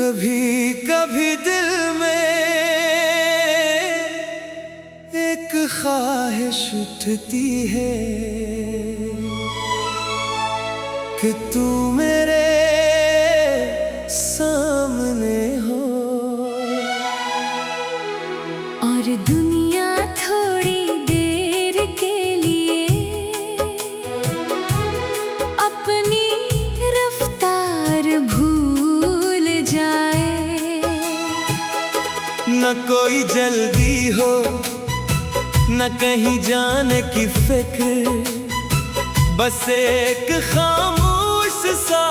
कभी कभी दिल में एक ख्वाहिश उठती है कि तू मेरे सामने हो और दुनिया थोड़ी देर के लिए अपनी रफ्तार भूल जाए। न कोई जल्दी हो न कहीं जाने की फिक्र, बस एक खामोश सा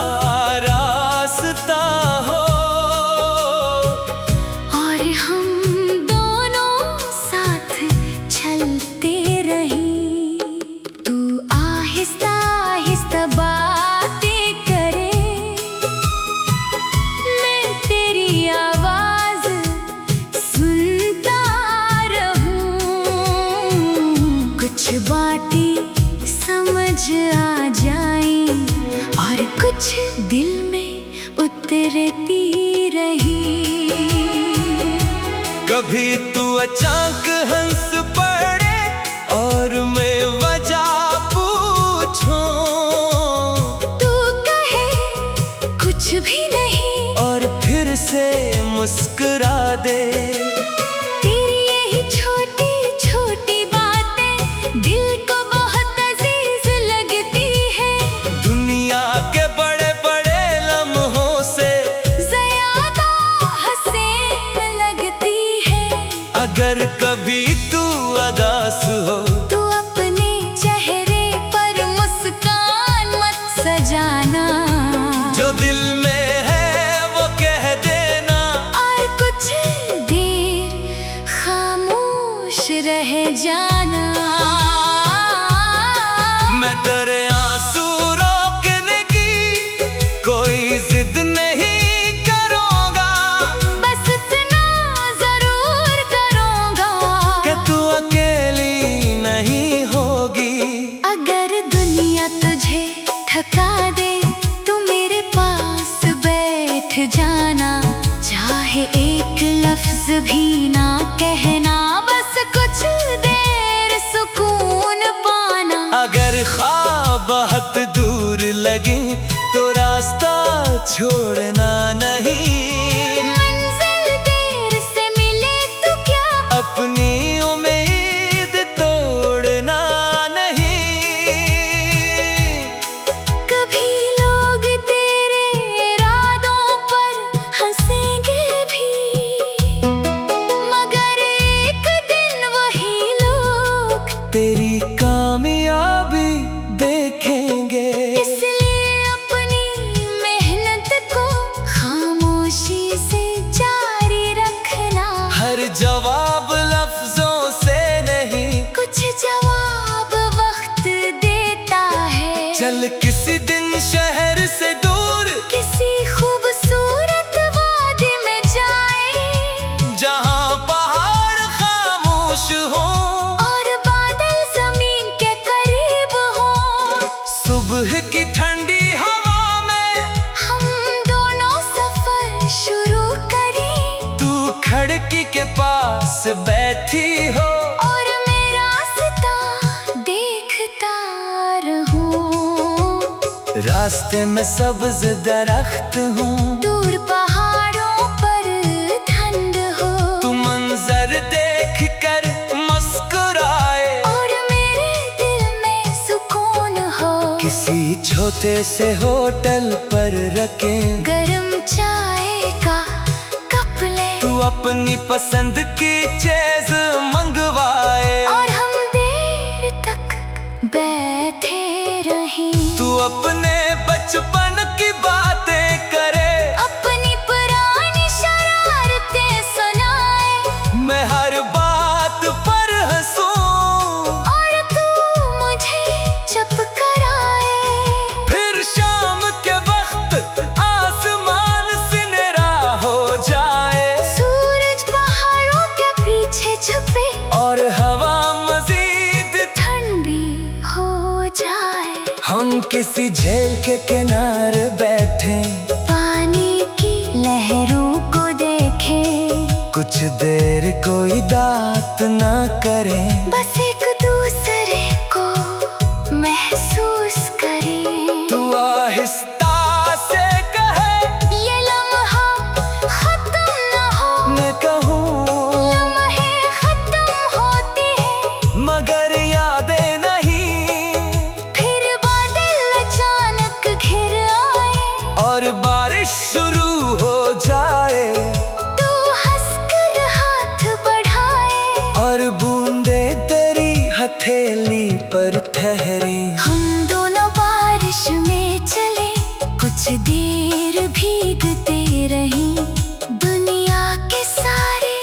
रास्ता हो और हम दोनों साथ चलते रहीं। तू आहिस्ता आहिस्ता बातें करे, मैं तेरी आवाज सुनता रहूं। कुछ बातें समझ आ जाए और कुछ दिल में उतरती रही। कभी तू अचानक हंस पड़े और मैं वजह पूछूं, तू कहे कुछ भी नहीं और फिर से मुस्कुरा दे। तेरी यही छोटी छोटी बातें दिल को बहुत अजीज लगती है। दुनिया के बड़े बड़े लम्हों से ज़्यादा हसीन लगती है। अगर कभी तू उदास हो तू अपने चेहरे पर मुस्कान मत सजाना। जो दिल में है वो कह देना, और कुछ देर खामोश रह जाना। मैं तेरे आंसू रोकने की कोई जिद नहीं करूंगा, बस इतना जरूर करूंगा कि तू अकेली नहीं होगी। अगर दुनिया तुझे थका दे तो मेरे पास बैठ जाना। चाहे एक लफ्ज भी ना कहना, बस कुछ देर सुकून पाना। अगर ख्वाब बहुत दूर लगे तो रास्ता छोड़ना नहीं। मंजिल देर से मिले तो क्या, अपनी उम्मीद तोड़ना नहीं। कभी लोग तेरे इरादों पर हंसेंगे भी, मगर एक दिन वही लोग तेरी कामयाबी देखेंगे। इसलिए अपनी मेहनत को खामोशी से जारी रखना। हर जवाब लफ्जों से नहीं, कुछ जवाब वक्त देता है। चल किसी दिन शहर से दूर, किसी खूबसूरत वादी में जाए, जहां पहाड़ खामोश हो और बादल जमीन के करीब हो। सुबह की ठंडी हवा में हम दोनों सफर शुरू करें, तू खिड़की के पास बैठी हो और मैं रास्ता देखता रहूं। रास्ते में सब्ज दरख्त हूँ, दूर पहाड़ों पर ठंड हो, तू मंजर देख कर मुस्कुराए। और मेरे दिल में सुकून हो। किसी छोटे से होटल पर रखें, गरम चाय का कप ले, तू अपनी पसंद की चीज मंगवाए। और हम देर तक बैठे रहें। तू अपने बचपन की बातें करे, अपनी पुरानी शरारतें सुनाए, मैं हर बात पर हंसूं, और तू मुझे चुप कराए। फिर शाम के वक्त आसमान सिनरा हो जाए, सूरज पहाड़ों के पीछे छुपे, और हवा मजीद ठंडी हो जाए। हम किसी झील के किनारे बैठे, पानी की लहरों कुछ देर कोई बात ना करे, बस एक दूसरे को महसूस करें। तू आहिस्ता से कहे ये लम्हा खत्म न हो, मैं कहूँ लम्हे खत्म होते हैं मगर यादें नहीं। फिर बादल अचानक घिर आए और बारिश शुरू हो जाए, तू हंसकर हाथ बढ़ाए और बूंदे तेरी हथेली पर ठहरी। हम दोनों बारिश में चले, कुछ देर भीगते रही, दुनिया के सारे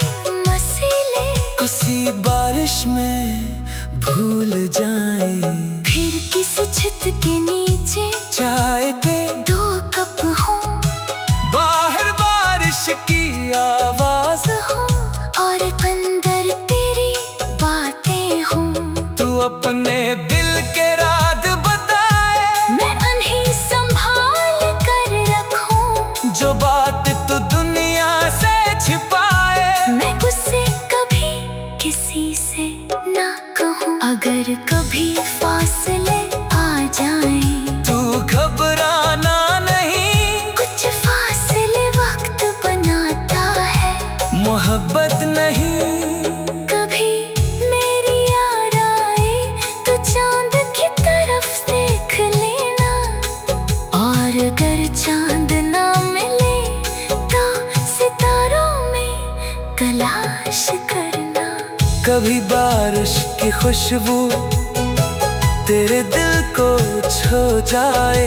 मसले किसी बारिश में भूल जाए। फिर किसी छत के नीचे चाय के दो कप हो, बाहर बारिश की आवाज हो और अंदर तेरी बातें हो। तू अपने दिल के राज बताए, मैं उन्हें संभाल कर रखूं, जो बात तू दुनिया से छिपाए। मैं उसे कभी किसी से ना कहूँ। अगर कभी फासले आ जाएं, तू घबराना नहीं, कुछ फासले वक्त बनाता है। मोहब्बत नहीं। कभी मेरी याद आए तो चांद की तरफ देख लेना, और अगर चांद ना मिले तो सितारों में तलाश करना। कभी बारिश की खुशबू तेरे दिल को छू जाए,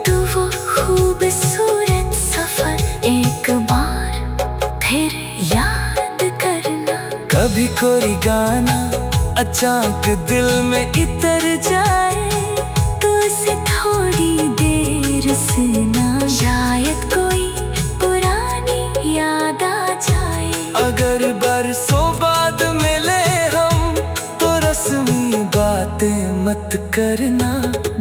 तो वो खूबसूरत सफर एक बार फिर याद करना। कभी कोई गाना अचानक दिल में इतर जाए, तो उसे थोड़ी देर सुना, शायद कोई पुरानी याद आ जाए। अगर बरसों बाद मिले हम, तो रस्मी बातें मत करना,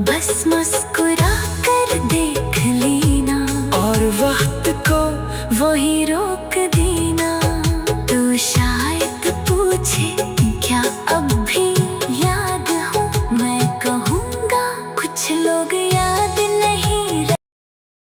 बस मुस्कुरा कर देख लेना, और वक्त को वही रो